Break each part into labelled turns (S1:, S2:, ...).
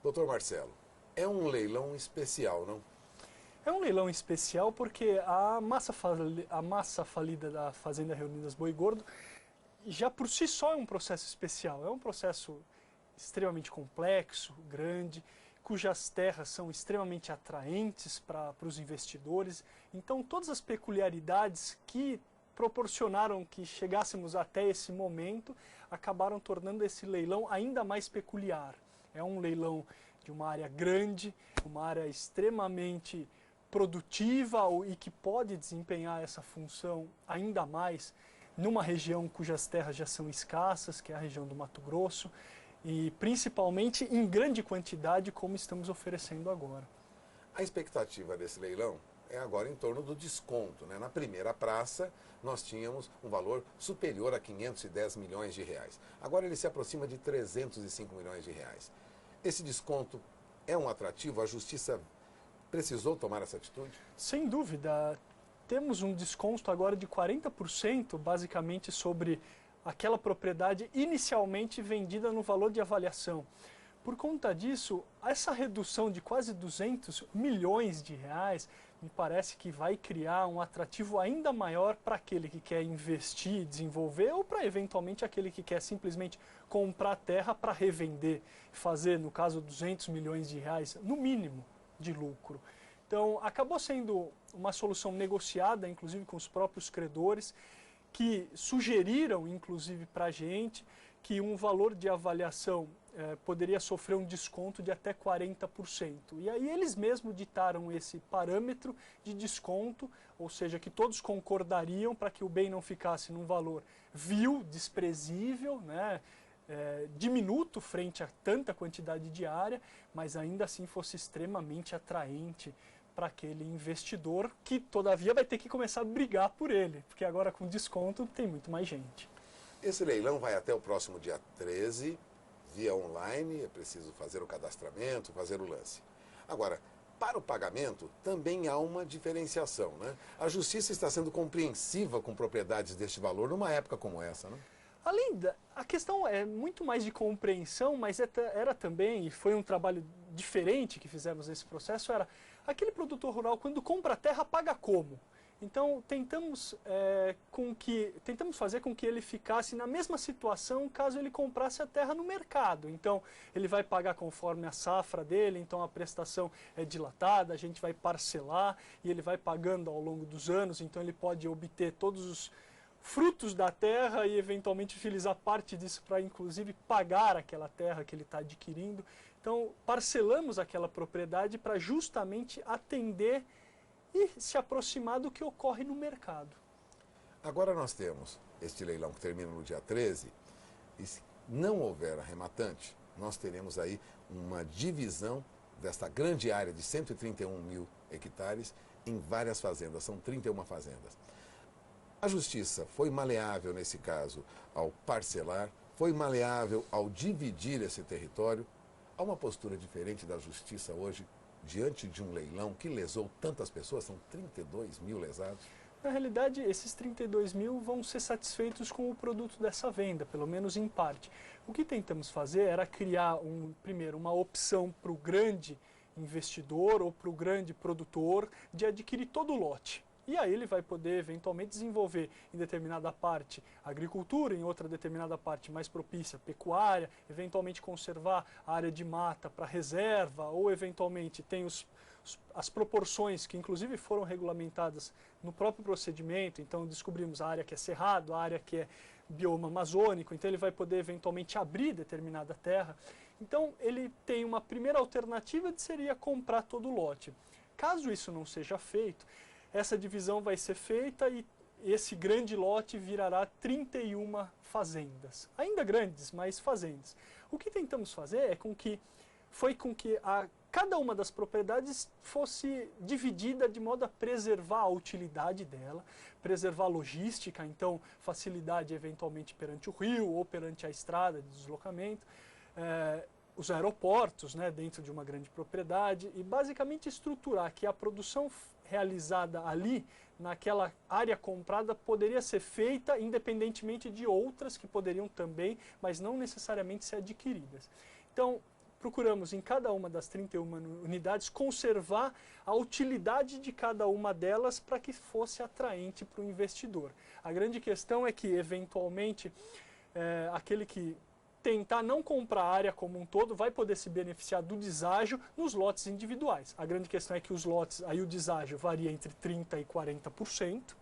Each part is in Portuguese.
S1: Doutor Marcelo, é um leilão especial, não?
S2: É um leilão especial porque a massa falida da Fazenda Reunidas Boi Gordo já por si só é um processo especial. É um processo extremamente complexo, grande, cujas terras são extremamente atraentes para os investidores. Então todas as peculiaridades que proporcionaram que chegássemos até esse momento acabaram tornando esse leilão ainda mais peculiar. É um leilão de uma área grande, uma área extremamente produtiva e que pode desempenhar essa função ainda mais numa região cujas terras já são escassas, que é a região do Mato Grosso, e principalmente em grande quantidade como estamos oferecendo agora.
S1: A expectativa desse leilão é agora em torno do desconto, né? Na primeira praça nós tínhamos um valor superior a 510 milhões de reais. Agora ele se aproxima de 305 milhões de reais. Esse desconto é um atrativo? A Justiça precisou tomar essa atitude?
S2: Sem dúvida. Temos um desconto agora de 40%, basicamente, sobre aquela propriedade inicialmente vendida no valor de avaliação. Por conta disso, essa redução de quase 200 milhões de reais me parece que vai criar um atrativo ainda maior para aquele que quer investir, desenvolver, ou para eventualmente aquele que quer simplesmente comprar terra para revender, fazer, no caso, 200 milhões de reais, no mínimo, de lucro. Então, acabou sendo uma solução negociada, inclusive com os próprios credores, que sugeriram, inclusive para a gente, que um valor de avaliação poderia sofrer um desconto de até 40%. E aí eles mesmos ditaram esse parâmetro de desconto, ou seja, que todos concordariam para que o bem não ficasse num valor vil, desprezível, né? Diminuto frente a tanta quantidade de área, mas ainda assim fosse extremamente atraente para aquele investidor que todavia vai ter que começar a brigar por ele, porque agora com desconto tem muito mais gente.
S1: Esse leilão vai até o próximo dia 13, via online, é preciso fazer o cadastramento, fazer o lance. Agora, para o pagamento também há uma diferenciação, né? A Justiça está sendo compreensiva com propriedades deste valor numa época como essa, né?
S2: A questão é muito mais de compreensão, mas era também, e foi um trabalho diferente que fizemos nesse processo, era aquele produtor rural, quando compra a terra, paga como? Então tentamos fazer com que ele ficasse na mesma situação caso ele comprasse a terra no mercado. Então ele vai pagar conforme a safra dele, então a prestação é dilatada, a gente vai parcelar e ele vai pagando ao longo dos anos, então ele pode obter todos os frutos da terra e eventualmente utilizar parte disso para inclusive pagar aquela terra que ele está adquirindo. Então parcelamos aquela propriedade para justamente atender e se aproximar do que ocorre no mercado.
S1: Agora nós temos este leilão que termina no dia 13, e se não houver arrematante, nós teremos aí uma divisão desta grande área de 131 mil hectares em várias fazendas, são 31 fazendas. A Justiça foi maleável nesse caso ao parcelar, foi maleável ao dividir esse território. Há uma postura diferente da Justiça hoje diante de um leilão que lesou tantas pessoas, são 32 mil lesados.
S2: Na realidade, esses 32 mil vão ser satisfeitos com o produto dessa venda, pelo menos em parte. O que tentamos fazer era criar, primeiro, uma opção para o grande investidor ou para o grande produtor de adquirir todo o lote. E aí ele vai poder eventualmente desenvolver em determinada parte agricultura, em outra determinada parte mais propícia pecuária, eventualmente conservar a área de mata para reserva, ou eventualmente tem as proporções que inclusive foram regulamentadas no próprio procedimento. Então descobrimos a área que é cerrado, a área que é bioma amazônico, então ele vai poder eventualmente abrir determinada terra. Então ele tem uma primeira alternativa que seria comprar todo o lote. Caso isso não seja feito, essa divisão vai ser feita e esse grande lote virará 31 fazendas. Ainda grandes, mas fazendas. O que tentamos fazer foi com que cada uma das propriedades fosse dividida de modo a preservar a utilidade dela, preservar a logística, então facilidade eventualmente perante o rio ou perante a estrada de deslocamento, os aeroportos, né, dentro de uma grande propriedade, e basicamente estruturar que a produção realizada ali, naquela área comprada, poderia ser feita independentemente de outras que poderiam também, mas não necessariamente ser adquiridas. Então, procuramos em cada uma das 31 unidades conservar a utilidade de cada uma delas para que fosse atraente para o investidor. A grande questão é que, eventualmente, aquele que tentar não comprar a área como um todo vai poder se beneficiar do deságio nos lotes individuais. A grande questão é que os lotes, aí o deságio varia entre 30% e 40%,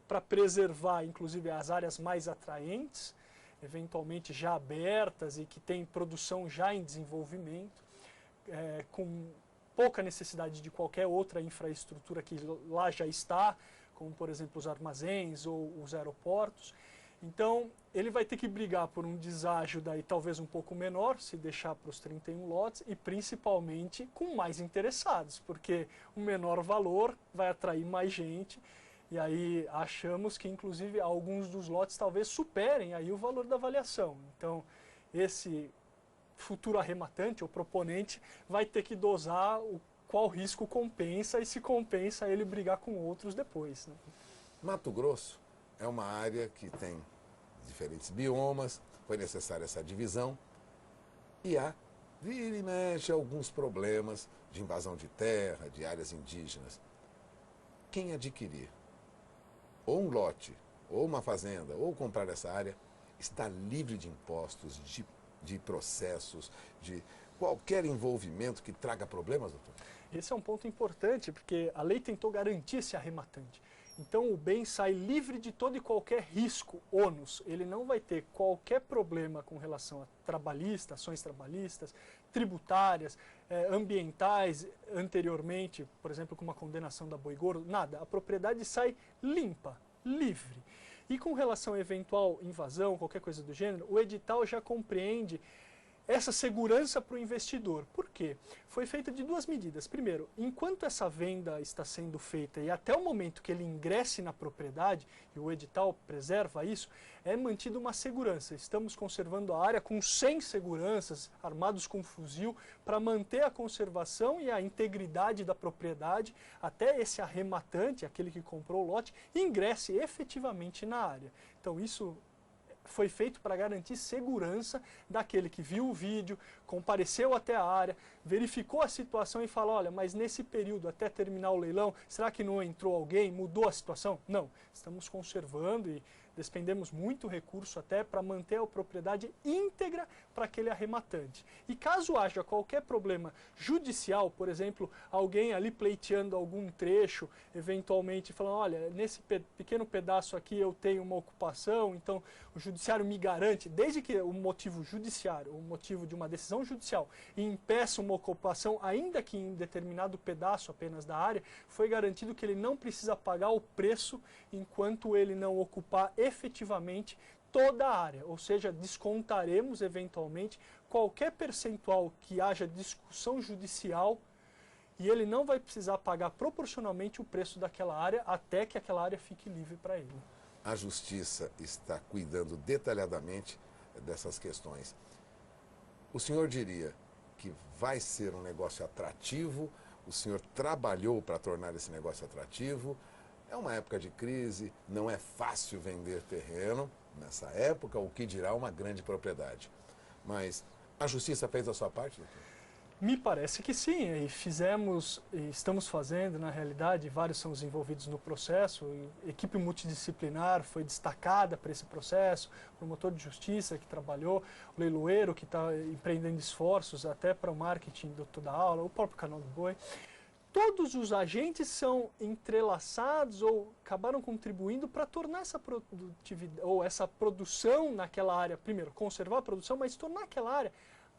S2: para preservar, inclusive, as áreas mais atraentes, eventualmente já abertas e que têm produção já em desenvolvimento, com pouca necessidade de qualquer outra infraestrutura que lá já está, como, por exemplo, os armazéns ou os aeroportos. Então, ele vai ter que brigar por um deságio daí talvez um pouco menor, se deixar para os 31 lotes, e principalmente com mais interessados, porque o menor valor vai atrair mais gente, e aí achamos que inclusive alguns dos lotes talvez superem aí o valor da avaliação. Então, esse futuro arrematante ou proponente vai ter que dosar qual risco compensa e se compensa ele brigar com outros depois, né?
S1: Mato Grosso é uma área que tem diferentes biomas, foi necessária essa divisão, e há, vira e mexe, alguns problemas de invasão de terra, de áreas indígenas. Quem adquirir ou um lote, ou uma fazenda, ou comprar essa área, está livre de impostos, de processos, de qualquer envolvimento que traga problemas, doutor?
S2: Esse é um ponto importante, porque a lei tentou garantir esse arrematante. Então o bem sai livre de todo e qualquer risco, ônus. Ele não vai ter qualquer problema com relação a trabalhista, ações trabalhistas, tributárias, ambientais, anteriormente, por exemplo, com uma condenação da boi gordo, nada. A propriedade sai limpa, livre. E com relação a eventual invasão, qualquer coisa do gênero, o edital já compreende essa segurança para o investidor. Por quê? Foi feita de duas medidas. Primeiro, enquanto essa venda está sendo feita e até o momento que ele ingresse na propriedade, e o edital preserva isso, é mantida uma segurança. Estamos conservando a área com 100 seguranças, armados com fuzil, para manter a conservação e a integridade da propriedade até esse arrematante, aquele que comprou o lote, ingresse efetivamente na área. Então isso foi feito para garantir segurança daquele que viu o vídeo, compareceu até a área, verificou a situação e falou, olha, mas nesse período até terminar o leilão, será que não entrou alguém, mudou a situação? Não, estamos conservando e despendemos muito recurso até para manter a propriedade íntegra para aquele arrematante. E caso haja qualquer problema judicial, por exemplo, alguém ali pleiteando algum trecho, eventualmente falando, olha, nesse pequeno pedaço aqui eu tenho uma ocupação, então o judiciário me garante, desde que o motivo judiciário, o motivo de uma decisão judicial, impeça uma ocupação, ainda que em determinado pedaço apenas da área, foi garantido que ele não precisa pagar o preço enquanto ele não ocupar efetivamente toda a área, ou seja, descontaremos eventualmente qualquer percentual que haja discussão judicial e ele não vai precisar pagar proporcionalmente o preço daquela área até que aquela área fique livre para ele.
S1: A Justiça está cuidando detalhadamente dessas questões. O senhor diria que vai ser um negócio atrativo? O senhor trabalhou para tornar esse negócio atrativo? É uma época de crise, não é fácil vender terreno nessa época, o que dirá uma grande propriedade. Mas a Justiça fez a sua parte, doutor?
S2: Me parece que sim, e fizemos, e estamos fazendo, na realidade, vários são os envolvidos no processo, equipe multidisciplinar foi destacada para esse processo, o promotor de justiça que trabalhou, o leiloeiro que está empreendendo esforços até para o marketing do Toda Aula, o próprio Canal do Boi. Todos os agentes são entrelaçados ou acabaram contribuindo para tornar essa produtividade ou essa produção naquela área, primeiro, conservar a produção, mas tornar aquela área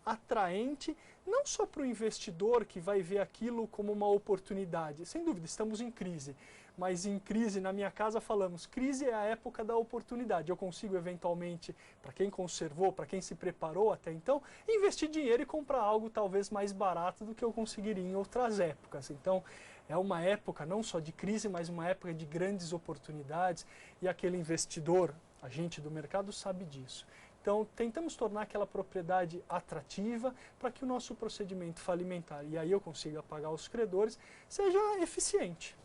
S2: atraente, não só para o investidor que vai ver aquilo como uma oportunidade. Sem dúvida, estamos em crise, mas em crise, na minha casa falamos, crise é a época da oportunidade. Eu consigo eventualmente, para quem conservou, para quem se preparou até então, investir dinheiro e comprar algo talvez mais barato do que eu conseguiria em outras épocas. Então, é uma época não só de crise, mas uma época de grandes oportunidades e aquele investidor, agente do mercado, sabe disso. Então, tentamos tornar aquela propriedade atrativa para que o nosso procedimento falimentar, e aí eu consiga pagar os credores, seja eficiente.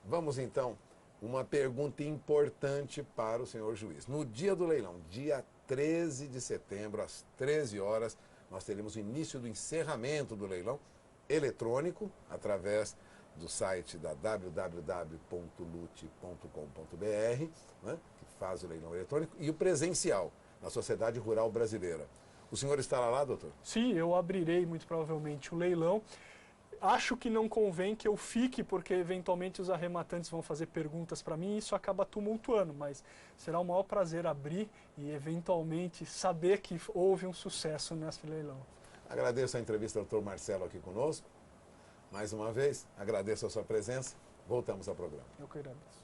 S1: Vamos então, uma pergunta importante para o senhor juiz. No dia do leilão, dia 13 de setembro, às 13 horas, nós teremos o início do encerramento do leilão eletrônico, através do site da www.lute.com.br, né, que faz o leilão eletrônico, e o presencial, na Sociedade Rural Brasileira. O senhor estará lá, doutor?
S2: Sim, eu abrirei muito provavelmente o leilão. Acho que não convém que eu fique, porque eventualmente os arrematantes vão fazer perguntas para mim e isso acaba tumultuando, mas será um maior prazer abrir e eventualmente saber que houve um sucesso nesse leilão.
S1: Agradeço a entrevista do doutor Marcelo aqui conosco. Mais uma vez, agradeço a sua presença. Voltamos ao programa.
S2: Eu que agradeço.